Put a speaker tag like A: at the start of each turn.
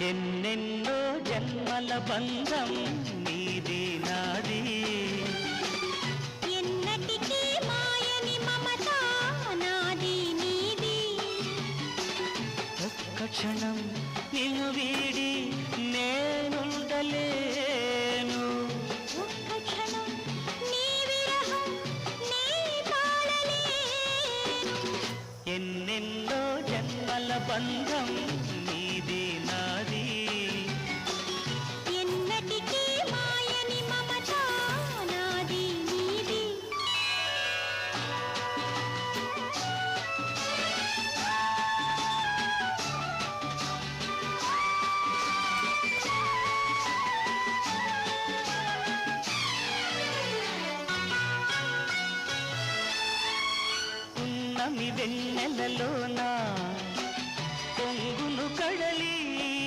A: ఎన్నెన్నో జన్మల బంధం నీది నాది,
B: ఎన్నటికీ మాయని మమత నాది నీది.
A: ఒక్క క్షణం నిన్ను వీడి నేనుండలేను,
B: ఒక్క క్షణం నీ విరహం నీ తాళలేను.
A: ఎన్నెన్నో జన్మల బంధం నీది నాది,
B: ఎన్నటికీ మాయని మమత నాది నీది.
A: ఉన్నమి వెన్నెలలోన